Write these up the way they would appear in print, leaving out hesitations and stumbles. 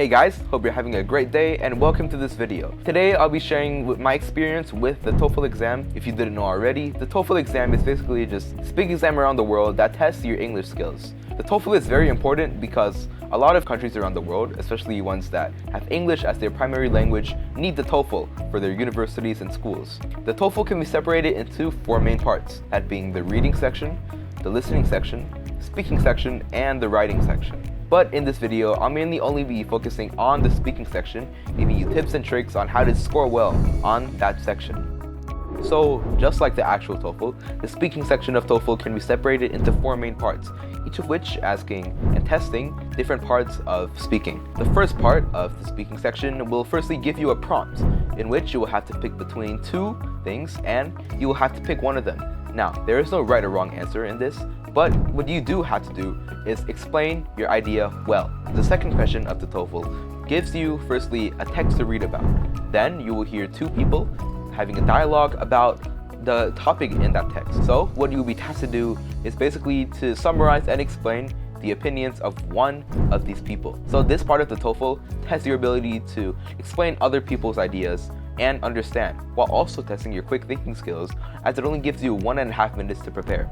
Hey guys, hope you're having a great day and welcome to this video. Today I'll be sharing my experience with the TOEFL exam. If you didn't know already, the TOEFL exam is basically just a speaking exam around the world that tests your English skills. The TOEFL is very important because a lot of countries around the world, especially ones that have English as their primary language, need the TOEFL for their universities and schools. The TOEFL can be separated into 4 main parts, that being the reading section, the listening section, speaking section, and the writing section. But in this video, I'll mainly only be focusing on the speaking section, giving you tips and tricks on how to score well on that section. So, just like the actual TOEFL, the speaking section of TOEFL can be separated into 4 main parts, each of which asking and testing different parts of speaking. The first part of the speaking section will firstly give you a prompt, in which you will have to pick between 2 things, and you will have to pick one of them. Now, there is no right or wrong answer in this, but what you do have to do is explain your idea well. The second question of the TOEFL gives you firstly a text to read about. Then you will hear 2 people having a dialogue about the topic in that text. So what you'll be tasked to do is basically to summarize and explain the opinions of one of these people. So this part of the TOEFL tests your ability to explain other people's ideas and understand, while also testing your quick thinking skills, as it only gives you 1.5 minutes to prepare.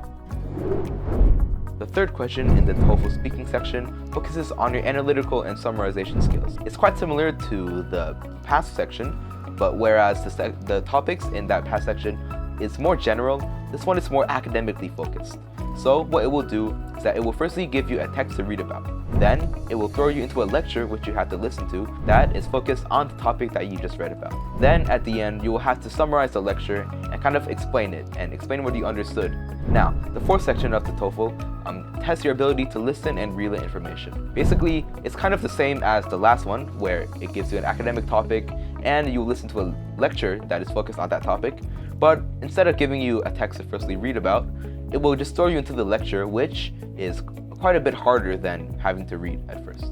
The third question in the TOEFL speaking section focuses on your analytical and summarization skills. It's quite similar to the past section, but whereas the topics in that past section is more general, this one is more academically focused. So what it will do is that it will firstly give you a text to read about. Then it will throw you into a lecture which you have to listen to that is focused on the topic that you just read about. Then at the end you will have to summarize the lecture and kind of explain it and explain what you understood. Now, the fourth section of the TOEFL tests your ability to listen and relay information. Basically, it's kind of the same as the last one, where it gives you an academic topic and you listen to a lecture that is focused on that topic. But instead of giving you a text to firstly read about, it will just throw you into the lecture, which is quite a bit harder than having to read at first.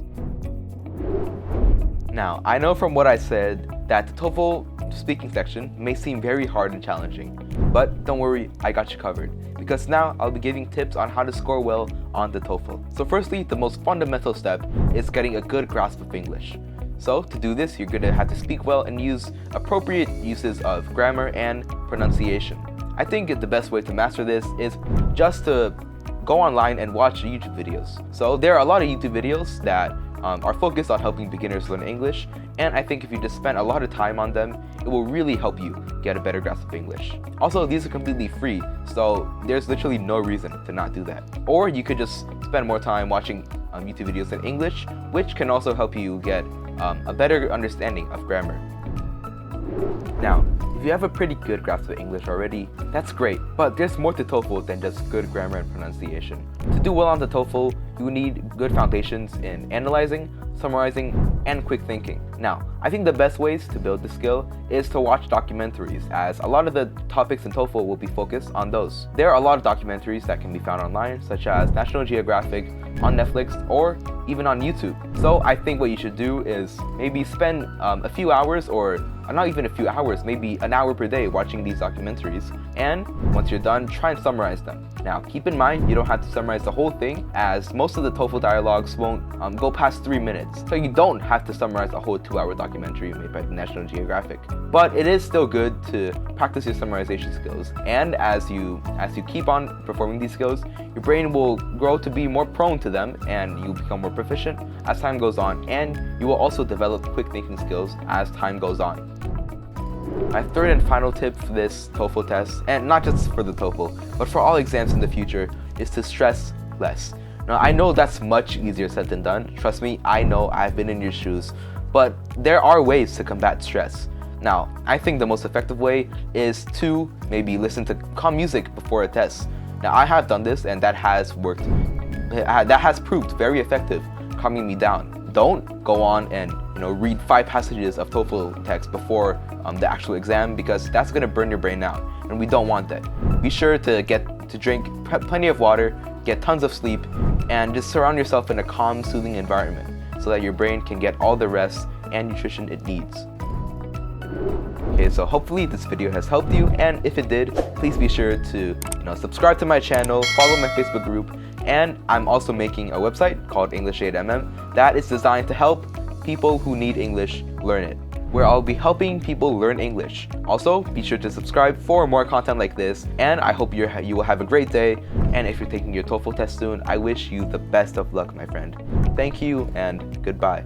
Now, I know from what I said that the TOEFL speaking section may seem very hard and challenging, but don't worry, I got you covered. Because now I'll be giving tips on how to score well on the TOEFL. So firstly, the most fundamental step is getting a good grasp of English. So to do this, you're going to have to speak well and use appropriate uses of grammar and pronunciation. I think the best way to master this is just to go online and watch YouTube videos. So there are a lot of YouTube videos that are focused on helping beginners learn English, and I think if you just spend a lot of time on them, it will really help you get a better grasp of English. Also, these are completely free, so there's literally no reason to not do that. Or you could just spend more time watching YouTube videos in English, which can also help you get a better understanding of grammar. Now, if you have a pretty good grasp of English already, that's great, but there's more to TOEFL than just good grammar and pronunciation. To do well on the TOEFL, you need good foundations in analyzing, summarizing, and quick thinking. Now, I think the best ways to build this skill is to watch documentaries, as a lot of the topics in TOEFL will be focused on those. There are a lot of documentaries that can be found online, such as National Geographic, on Netflix, or even on YouTube. So I think what you should do is maybe spend a few hours, or not even a few hours, maybe an hour per day watching these documentaries, and once you're done, try and summarize them. Now, keep in mind, you don't have to summarize the whole thing, as most of the TOEFL dialogues won't go past 3 minutes. So you don't have to summarize a whole 2-hour documentary made by the National Geographic. But it is still good to practice your summarization skills, and as you keep on performing these skills, your brain will grow to be more prone to them, and you'll become more proficient as time goes on, and you will also develop quick thinking skills as time goes on. My third and final tip for this TOEFL test, and not just for the TOEFL, but for all exams in the future, is to stress less. Now, I know that's much easier said than done. Trust me, I know, I've been in your shoes, but there are ways to combat stress. Now, I think the most effective way is to maybe listen to calm music before a test. Now, I have done this, and that has worked. That has proved very effective, calming me down. Don't go on and read 5 passages of TOEFL text before the actual exam, because that's going to burn your brain out, and we don't want that. Be sure to drink plenty of water, get tons of sleep, and just surround yourself in a calm, soothing environment so that your brain can get all the rest and nutrition it needs. Okay, so hopefully this video has helped you, and if it did, please be sure to subscribe to my channel, follow my Facebook group, and I'm also making a website called English 8mm that is designed to help people who need English learn it, where I'll be helping people learn English. Also, be sure to subscribe for more content like this, and I hope you will have a great day. And if you're taking your TOEFL test soon, I wish you the best of luck, my friend. Thank you, and goodbye.